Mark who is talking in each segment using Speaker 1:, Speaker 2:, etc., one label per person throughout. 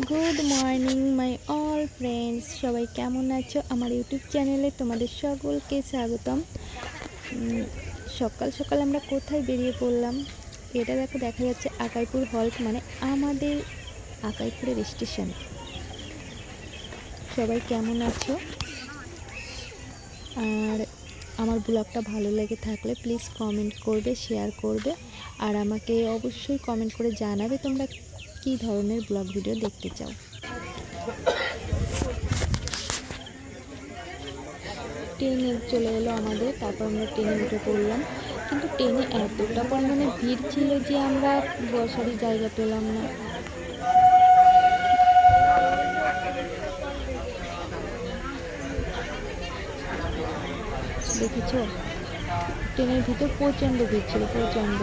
Speaker 1: Good morning my all friends, সবাই কেমন আছো? আমার ইউটিউব চ্যানেলে তোমাদের সকলকে স্বাগতম। সকাল সকাল আমরা কোথায় বেরিয়ে পড়লাম, এটা দেখা যাচ্ছে আকাইপুর হল্ট, মানে আমাদের আকাইপুরের স্টেশন। সবাই কেমন আছো? আর আমার ব্লগটা ভালো লেগে থাকলে প্লিজ কমেন্ট করবে, শেয়ার করবে, আর আমাকে অবশ্যই কমেন্ট করে জানাবে তোমরা কী ধরনের ব্লগ ভিডিও দেখতে চাও। ট্রেনে চলে এলো আমাদের, তারপর আমরা ট্রেনে উঠে পড়লাম। কিন্তু ট্রেনে এতটা পরিমাণে ভিড় ছিল যে আমরা বসারই জায়গা পেলাম না। দেখেছ, ট্রেনের ভিতর প্রচণ্ড ভিড় ছিল, প্রচণ্ড।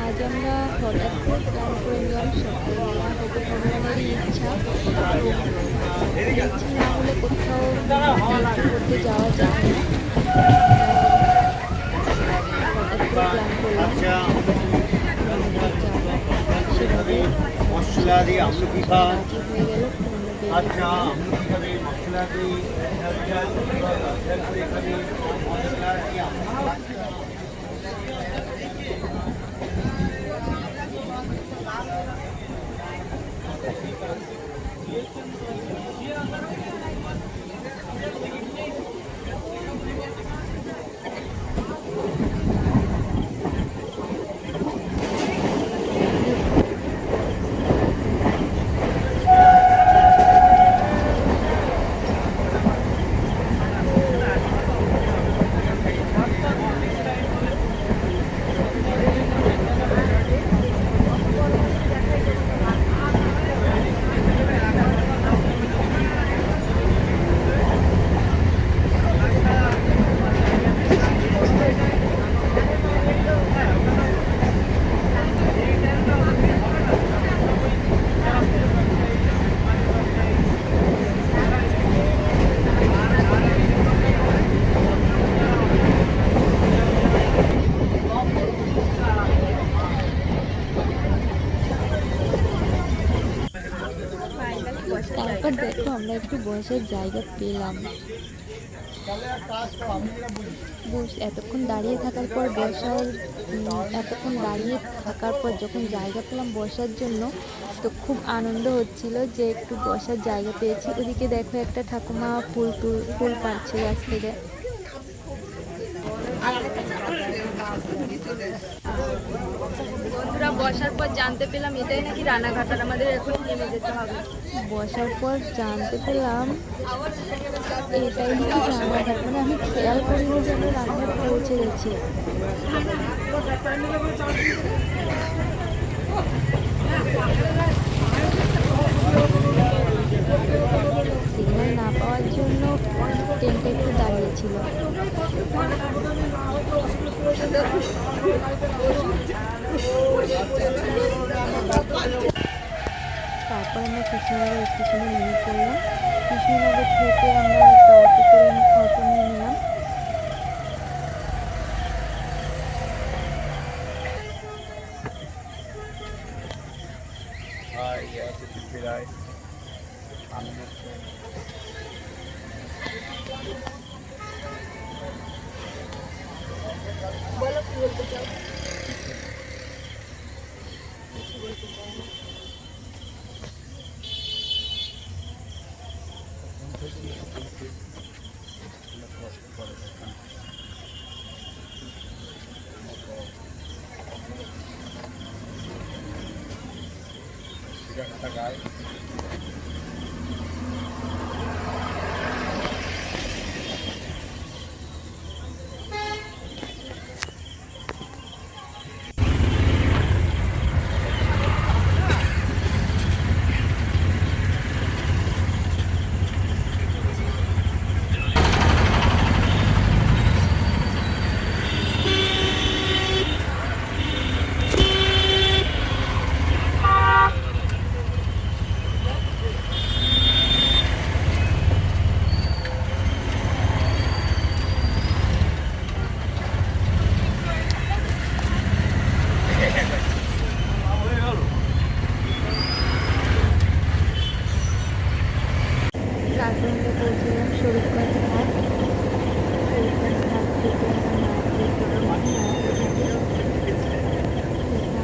Speaker 1: আজ আমরা হঠাৎ করে প্ল্যান করে নিলাম, সকালবেলা হয়তো ভগবানেরই ইচ্ছা না হলে কোথাও করতে যাওয়া যায় না। হঠাৎ করে প্ল্যান করলাম সেভাবে হয়ে গেল। তারপর দেখো আমরা একটু বসার জায়গা পেলাম। এতক্ষণ দাঁড়িয়ে থাকার পর যখন জায়গা পেলাম বসার জন্য, তো খুব আনন্দ হচ্ছিল যে একটু বসার জায়গা পেয়েছি। ওদিকে দেখো একটা ঠাকুমা ফুল পাড়ছে গাছ থেকে।
Speaker 2: বন্ধুরা, বসার পর জানতে পেলাম এটাই নাকি রানাঘাট, আর আমাদের এখন নেমে যেতে হবে।
Speaker 1: বসার পর জানতে পেলাম এটাই নাকি রানাঘাট, মানে আমি খেয়াল করিনি যে আমরা রানাঘাট পৌঁছে গেছি। সিগন্যাল না পাওয়ার জন্য ট্রেনটা একটু দাঁড়িয়েছিল। তারপর আমরা কৃষ্ণনগর স্টেশনে নেমে পড়লাম। কৃষ্ণনগর থেকে আমরা একটা অটো নিয়ে নিলাম।
Speaker 2: বলো কি বলতে চাও?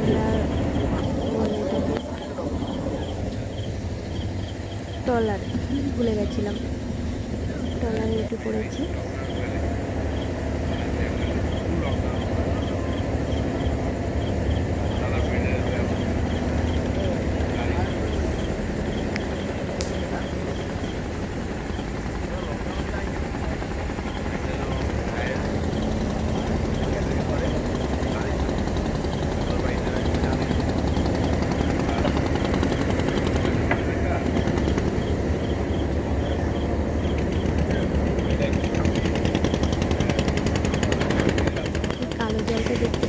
Speaker 1: আমরা বলে এটাকে ট্রলার, ভুলে গেছিলাম, ট্রলারে উঠে পড়েছি। কালো জলটা দেখতে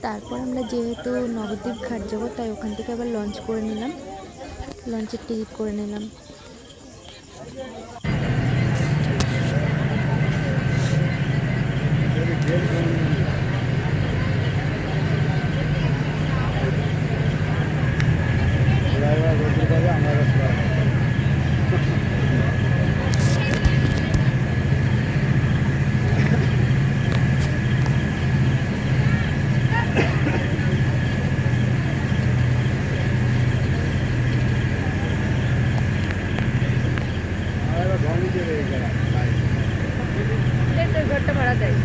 Speaker 1: তারপর আমরা যেহেতু নবদ্বীপ ঘাট যাবো তাই ওখান থেকে আবার লঞ্চ করে নিলাম, লঞ্চের টিকিট করে নিলাম।
Speaker 2: ঘরটা ভাড়া দেয়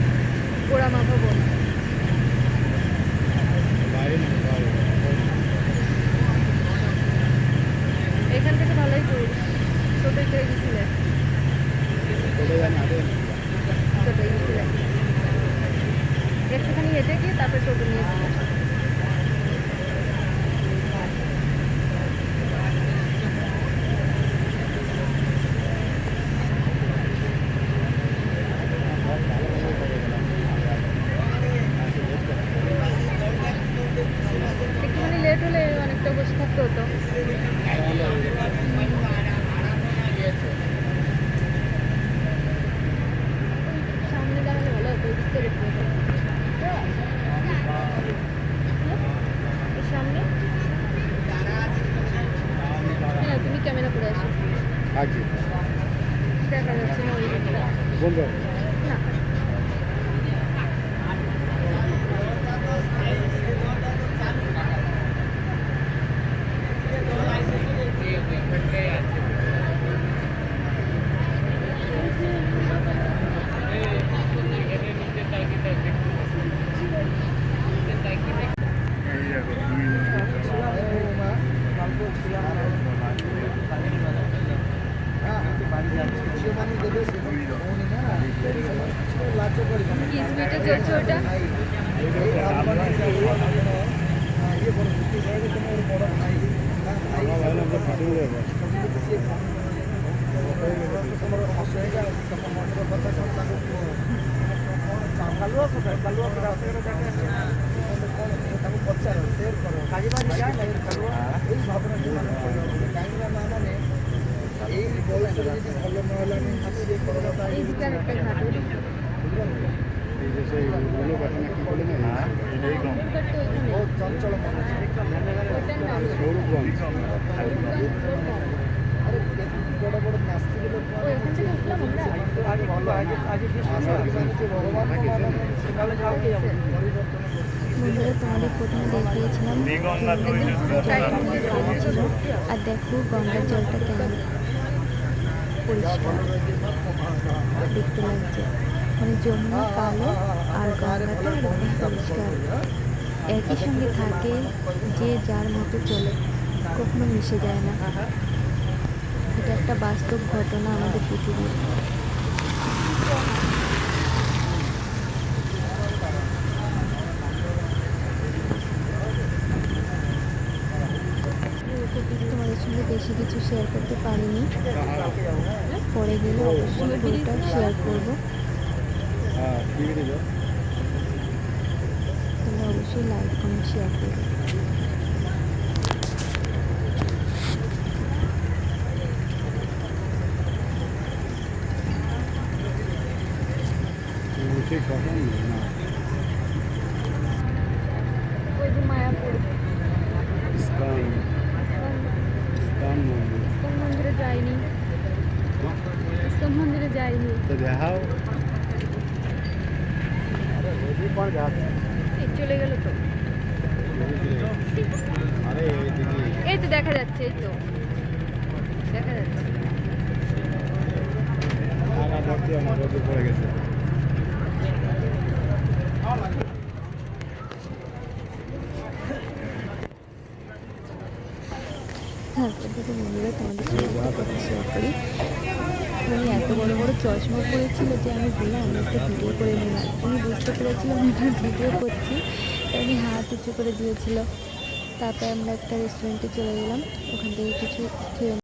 Speaker 2: পোড়া মাথা বোন। এখান থেকে ভালোই দূর, ছোটোই করে গেছিলে, ছোটোই গেছিলে, একটুখানি হেঁটে গিয়ে তারপরে টোটো নিয়েছিলে। একটুখানি লেট হলে অনেকটা বসে থাকতে হতো। সামনে দাঁড়ালে ভালো হতো, ওই দিক থেকে দেখতে হতো। সামনে হ্যাঁ, তুমি ক্যামেরা করে আসো, দেখা যাচ্ছে না ওই দিকটা না। কি স্পিডে চলছে ওটা? এই দিকে আরেকটা ঘাট, বন্ধুরা তোমাদের প্রথমে দেখিয়েছিলাম ছিল, আর দেখো গঙ্গার জলটা কেমন পরিষ্কার দেখতে লাগছে, মানে যমুনা কালো আর গঙ্গাটা একদম পরিষ্কার, একই সঙ্গে থাকে, যে যার মতো চলে, কখনো মিশে যায় না। এটা একটা বাস্তব ঘটনা আমাদের পৃথিবীর। তোমাদের সঙ্গে বেশি কিছু শেয়ার করতে পারিনি, পরে গেলে অবশ্যই পুরোটা শেয়ার করবো। তোমরা অবশ্যই লাইক কমেন্ট শেয়ার করবে। ওই যে মায়াপুর ইস্কন মন্দিরে যাইনি।
Speaker 1: মন্দিরে যাইনি।
Speaker 3: তো দেখাও।
Speaker 1: এই চলে গেল তো।
Speaker 3: আরে এইদিকে
Speaker 1: এই তো দেখা যাচ্ছে, এই তো দেখা যাচ্ছে।
Speaker 3: না ধরতে আমার রোদে পড়ে গেছে।
Speaker 1: তারপর থেকে বন্ধুরা তোমাদের সাথে একটা কথা শেয়ার করি। উনি এত বড় বড় চশমা পরেছিল যে আমি বললাম আমি একটা ভিডিও করে নিলাম। উনি বুঝতে পেরেছিল আমি একটা ভিডিও করছি, তাই উনি হাত উঁচু করে দিয়েছিল। তারপর আমরা একটা রেস্টুরেন্টে চলে গেলাম, ওখান থেকে কিছু খেয়ে